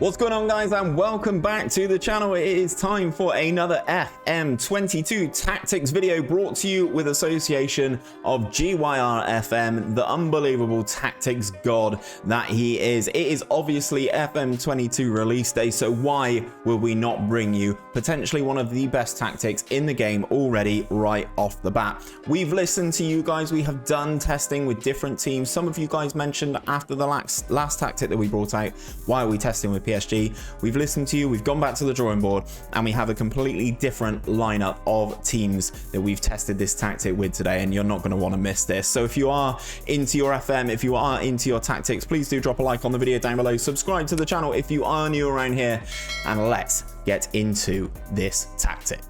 What's going on, guys, and welcome back to the channel. It is time for another FM22 tactics video brought to you with association of GYRFM, the unbelievable tactics god that he is. It is obviously FM22 release day, so why will we not bring you potentially one of the best tactics in the game already right off the bat? We've listened to you guys. We have done testing with different teams. Some of you guys mentioned after the last tactic that we brought out, why are we testing with PSG? We've listened to you, we've gone back to the drawing board, and we have a completely different lineup of teams that we've tested this tactic with today, and you're not going to want to miss this. So if you are into your FM, if you are into your tactics, please do drop a like on the video down below, subscribe to the channel if you are new around here, and let's get into this tactic.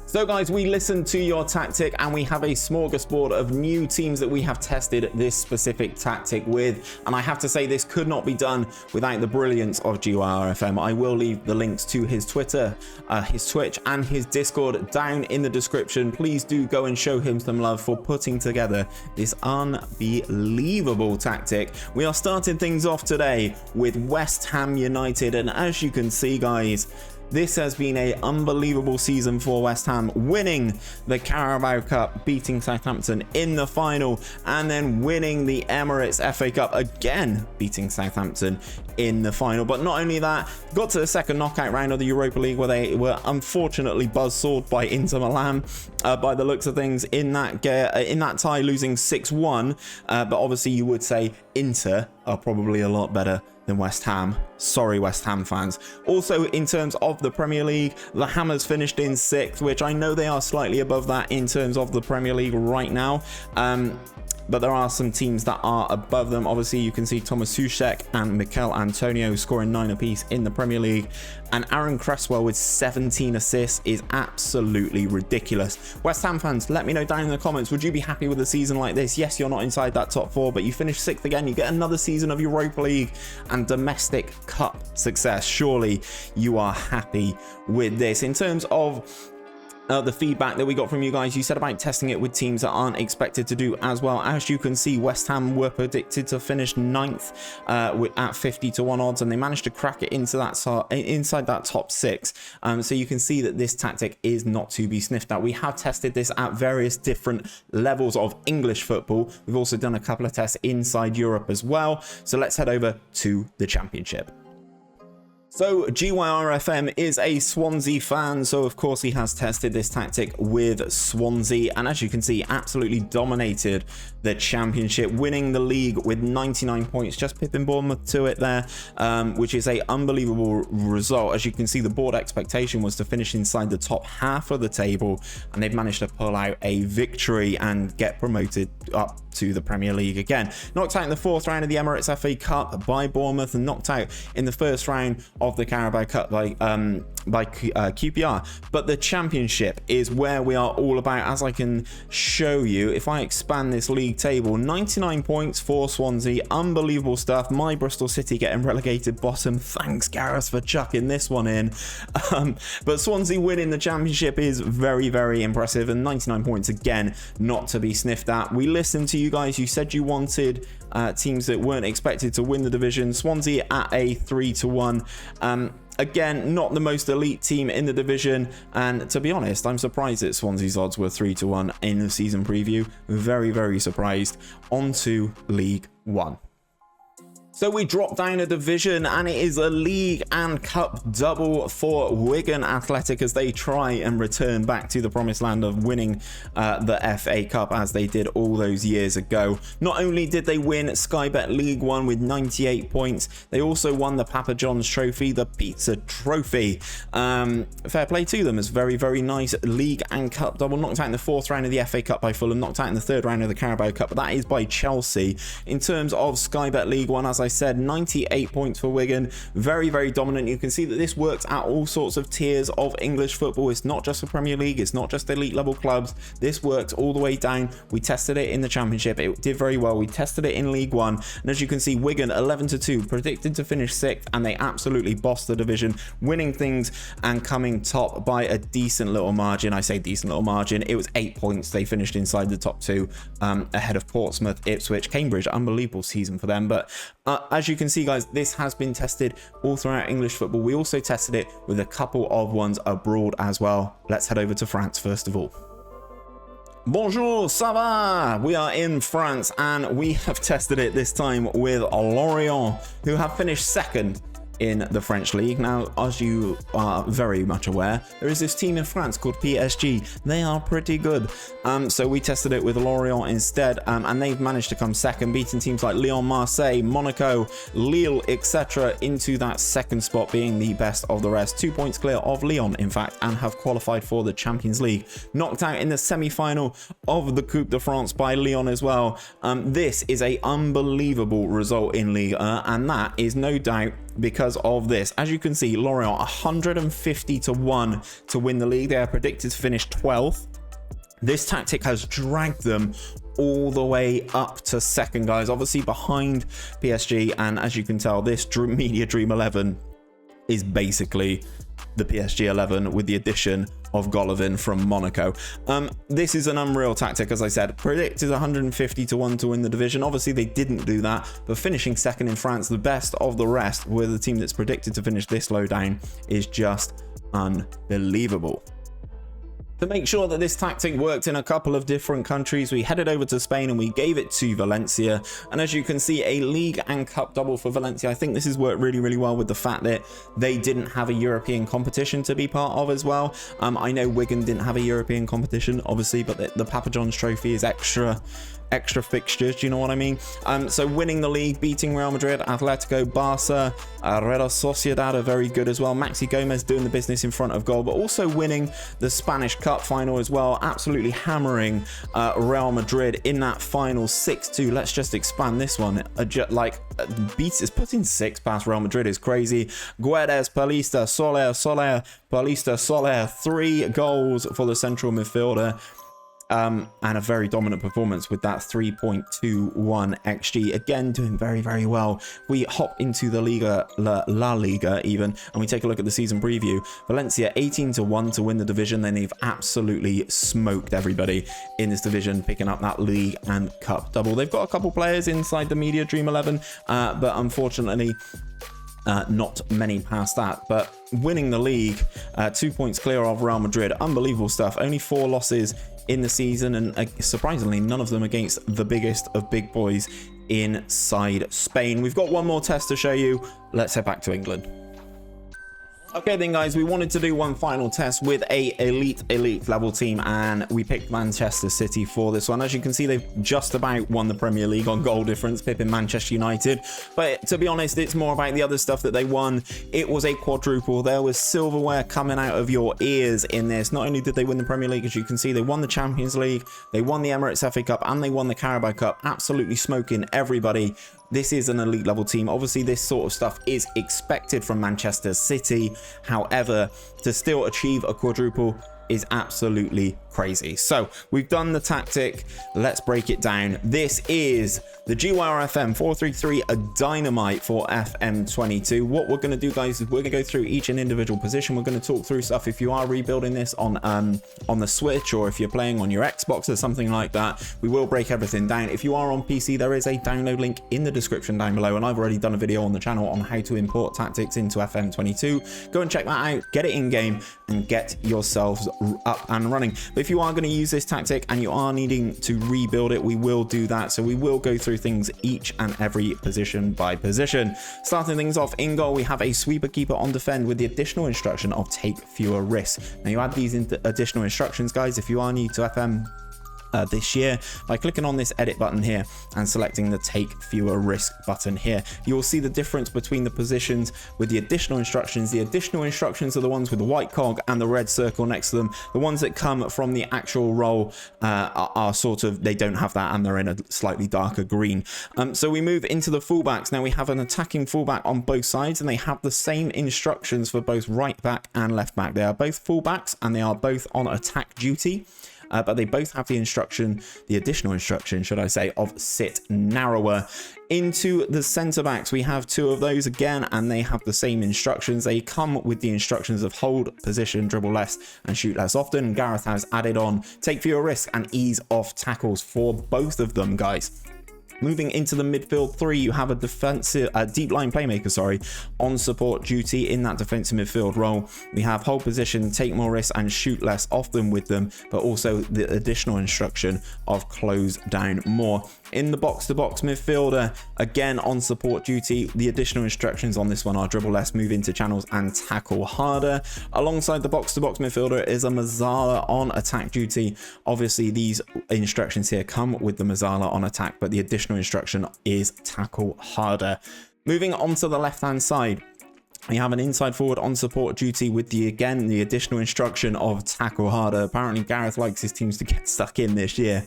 So guys, we listened to your tactic and we have a smorgasbord of new teams that we have tested this specific tactic with. And I have to say, this could not be done without the brilliance of GYRFM. I will leave the links to his Twitter, his Twitch and his Discord down in the description. Please do go and show him some love for putting together this unbelievable tactic. We are starting things off today with West Ham United. And as you can see, guys, this has been an unbelievable season for West Ham, winning the Carabao Cup, beating Southampton in the final, and then winning the Emirates FA Cup again, beating Southampton in the final. But not only that, got to the second knockout round of the Europa League, where they were unfortunately buzzsawed by Inter Milan by the looks of things in that tie, losing 6-1. But obviously you would say Inter are probably a lot better than West Ham. Sorry, West Ham fans. Also, in terms of the Premier League, the Hammers finished in 6th, which I know they are slightly above that in terms of the Premier League right now. But there are some teams that are above them. Obviously, you can see Thomas Soucek and Mikel Antonio scoring 9 apiece in the Premier League. And Aaron Cresswell with 17 assists is absolutely ridiculous. West Ham fans, let me know down in the comments, would you be happy with a season like this? Yes, you're not inside that top 4, but you finish 6th again. You get another season of Europa League and domestic cup success. Surely you are happy with this. In terms of the feedback that we got from you guys, you said about testing it with teams that aren't expected to do as well. As you can see, West Ham were predicted to finish 9th at 50-1 odds, and they managed to crack it into that inside that top 6. So you can see that this tactic is not to be sniffed at. We have tested this at various different levels of English football. We've also done a couple of tests inside Europe as well. So let's head over to the Championship. So GYRFM is a Swansea fan, so of course he has tested this tactic with Swansea, and as you can see, absolutely dominated the Championship, winning the league with 99 points, just pipping Bournemouth to it there, which is a unbelievable result. As you can see, the board expectation was to finish inside the top half of the table, and they've managed to pull out a victory and get promoted up to the Premier League again. Knocked out in the 4th round of the Emirates FA Cup by Bournemouth, and knocked out in the 1st round of the Carabao Cup by QPR. But the Championship is where we are all about. As I can show you, if I expand this league table, 99 points for Swansea, unbelievable stuff. My Bristol City getting relegated bottom. Thanks, Gareth, for chucking this one in. But Swansea winning the Championship is very, very impressive, and 99 points again, not to be sniffed at. We listened to you guys. You said you wanted teams that weren't expected to win the division. Swansea at a 3-1. Again, not the most elite team in the division, and to be honest, I'm surprised that Swansea's odds were 3-1 in the season preview. Very, very surprised. On to League One. So we drop down a division, and it is a league and cup double for Wigan Athletic as they try and return back to the promised land of winning the FA Cup as they did all those years ago. Not only did they win Sky Bet League One with 98 points, they also won the Papa John's Trophy, the Pizza Trophy. Fair play to them. It's very, very nice league and cup double. Knocked out in the 4th round of the FA Cup by Fulham, knocked out in the 3rd round of the Carabao Cup, but that is by Chelsea. In terms of Sky Bet League One, as I said, 98 points for Wigan. Very, very dominant. You can see that this works at all sorts of tiers of English football. It's not just the Premier League. It's not just elite level clubs. This works all the way down. We tested it in the Championship. It did very well. We tested it in League One. And as you can see, Wigan 11-2, predicted to finish 6th, and they absolutely bossed the division, winning things and coming top by a decent little margin. I say decent little margin. It was 8 points. They finished inside the top 2, ahead of Portsmouth, Ipswich, Cambridge. Unbelievable season for them. But As you can see, guys, this has been tested all throughout English football. We also tested it with a couple of ones abroad as well. Let's head over to France first of all. Bonjour, ça va? We are in France and we have tested it this time with Lorient, who have finished second in the French league. Now, as you are very much aware, there is this team in France called PSG. They are pretty good. So we tested it with Lorient instead, and they've managed to come second, beating teams like Lyon, Marseille, Monaco, Lille, etc. into that second spot, being the best of the rest. 2 points clear of Lyon, in fact, and have qualified for the Champions League. Knocked out in the semi-final of the Coupe de France by Lyon as well. This is an unbelievable result in Ligue 1, and that is no doubt because of this. As you can see, Lorient 150 to 1 to win the league. They are predicted to finish 12th. This tactic has dragged them all the way up to second, guys, obviously behind PSG. And as you can tell, this Media Dream 11 is basically the PSG 11 with the addition of Golovin from Monaco. This is an unreal tactic, as I said. Predicted 150 to 1 to win the division. Obviously, they didn't do that, but finishing second in France, the best of the rest, with a team that's predicted to finish this low down, is just unbelievable. To make sure that this tactic worked in a couple of different countries, we headed over to Spain and we gave it to Valencia. And as you can see, a league and cup double for Valencia. I think this has worked really, really well with the fact that they didn't have a European competition to be part of as well. I know Wigan didn't have a European competition, obviously, but the Papa John's Trophy is extra fixtures, do you know what I mean? So winning the league, beating Real Madrid, Atletico, Barca, Real Sociedad are very good as well. Maxi Gomez doing the business in front of goal, but also winning the Spanish Cup final as well, absolutely hammering Real Madrid in that final 6-2. Let's just expand this one. Beats putting 6 past Real Madrid is crazy. Guedes, Paulista, Soler, Paulista, Soler, 3 goals for the central midfielder. And a very dominant performance with that 3.21 XG. Again, doing very, very well. We hop into the La Liga even, and we take a look at the season preview. Valencia 18 to 1 to win the division. Then they've absolutely smoked everybody in this division, picking up that league and cup double. They've got a couple players inside the Media Dream 11, but unfortunately, not many past that. But winning the league, 2 points clear of Real Madrid. Unbelievable stuff. Only 4 losses in the season, and surprisingly none of them against the biggest of big boys inside Spain. We've got one more test to show you. Let's head back to England. Okay then, guys, we wanted to do one final test with a elite level team, and we picked Manchester City for this one. As you can see, they've just about won the Premier League on goal difference, pipping Manchester United. But to be honest, it's more about the other stuff that they won. It was a quadruple. There was silverware coming out of your ears in this. Not only did they win the Premier League, as you can see, they won the Champions League, they won the Emirates FA Cup, and they won the Carabao Cup, absolutely smoking everybody. This is an elite level team. Obviously, this sort of stuff is expected from Manchester City. However, to still achieve a quadruple is absolutely crazy. So we've done the tactic. Let's break it down. This is the GYRFM 433, a dynamite for FM22. What we're going to do, guys, is we're going to go through each and individual position. We're going to talk through stuff if you are rebuilding this on the Switch, or if you're playing on your Xbox or something like that. We will break everything down. If you are on PC, there is a download link in the description down below, and I've already done a video on the channel on how to import tactics into FM22. Go and check that out, get it in game, and get yourselves up and running. But if you are going to use this tactic and you are needing to rebuild it, we will do that. So we will go through things each and every position by position. Starting things off in goal, we have a sweeper keeper on defend with the additional instruction of take fewer risks. Now you add these additional instructions, guys, if you are new to FM this year, by clicking on this edit button here and selecting the take fewer risk button here. You will see the difference between the positions with the additional instructions. The additional instructions are the ones with the white cog and the red circle next to them. The ones that come from the actual role are sort of, they don't have that, and they're in a slightly darker green. So we move into the fullbacks. Now we have an attacking fullback on both sides, and they have the same instructions for both right back and left back. They are both fullbacks and they are both on attack duty. But they both have the additional instruction, should I say, of sit narrower. Into the centre backs, we have 2 of those again, and they have the same instructions. They come with the instructions of hold position, dribble less, and shoot less often. Gareth has added on take fewer risks and ease off tackles for both of them, guys. Moving into the midfield three, you have a defensive, deep line playmaker, sorry, on support duty in that defensive midfield role. We have hold position, take more risks, and shoot less often with them, but also the additional instruction of close down more. In the box-to-box midfielder, again on support duty, the additional instructions on this one are dribble less, move into channels, and tackle harder. Alongside the box-to-box midfielder is a 𝘼𝙗𝙗 on attack duty. Obviously, these instructions here come with the 𝘼𝙗𝙗 on attack, but the additional instruction is tackle harder. Moving on to the left-hand side, we have an inside forward on support duty with the additional instruction of tackle harder. Apparently Gareth likes his teams to get stuck in this year.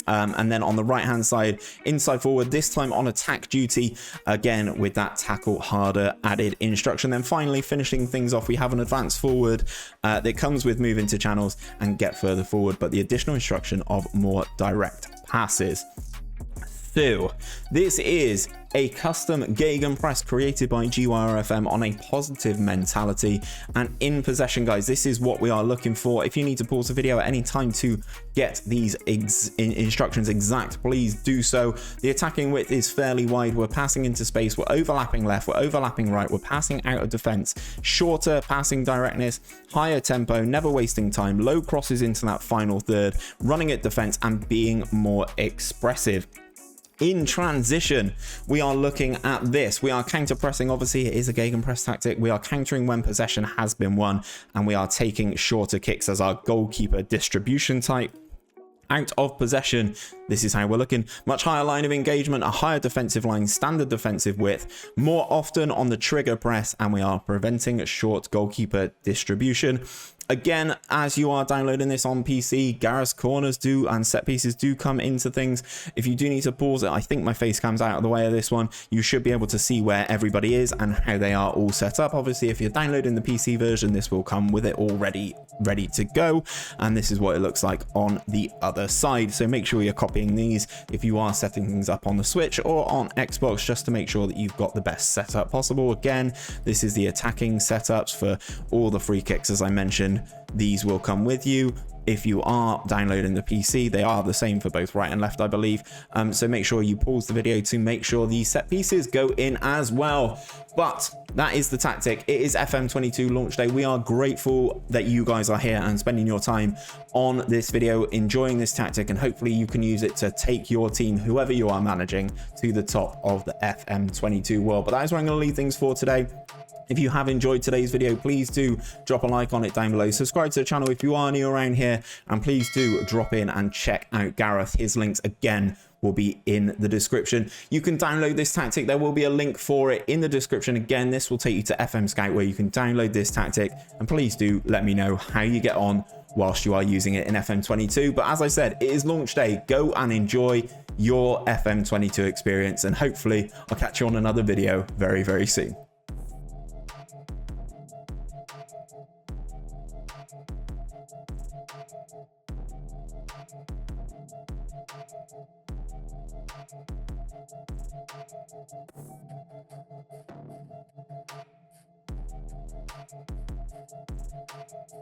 And then on the right hand side, inside forward, this time on attack duty, again with that tackle harder added instruction. Then finally finishing things off, we have an advanced forward that comes with move into channels and get further forward, but the additional instruction of more direct passes. So this is a custom gegenpress created by GYRFM on a positive mentality and in possession, guys. This is what we are looking for. If you need to pause the video at any time to get these instructions exact, please do so. The attacking width is fairly wide. We're passing into space, we're overlapping left, we're overlapping right, we're passing out of defense, shorter passing directness, higher tempo, never wasting time, low crosses into that final third, running at defense, and being more expressive. In transition, we are looking at this. We are counter pressing. Obviously, it is a gegenpress tactic. We are countering when possession has been won, and we are taking shorter kicks as our goalkeeper distribution type. Out of possession, this is how we're looking. Much higher line of engagement, a higher defensive line, standard defensive width, more often on the trigger press, and we are preventing short goalkeeper distribution. Again, as you are downloading this on PC, Gareth's corners do and set pieces do come into things. If you do need to pause it, I think my face cam's out of the way of this one. You should be able to see where everybody is and how they are all set up. Obviously, if you're downloading the PC version, this will come with it already ready to go. And this is what it looks like on the other side. So make sure you're copying these if you are setting things up on the Switch or on Xbox, just to make sure that you've got the best setup possible. Again, this is the attacking setups for all the free kicks, as I mentioned. These will come with you. If you are downloading the PC, they are the same for both right and left, I believe. So make sure you pause the video to make sure these set pieces go in as well. But that is the tactic. It is FM22 launch day. We are grateful that you guys are here and spending your time on this video, enjoying this tactic, and hopefully you can use it to take your team, whoever you are managing, to the top of the FM22 world. But that is where I'm going to leave things for today. If you have enjoyed today's video, please do drop a like on it down below. Subscribe to the channel if you are new around here, and please do drop in and check out Gareth. His links again will be in the description. You can download this tactic. There will be a link for it in the description. Again, this will take you to FM Scout, where you can download this tactic, and please do let me know how you get on whilst you are using it in FM22. But as I said, it is launch day. Go and enjoy your FM22 experience, and hopefully I'll catch you on another video very, very soon.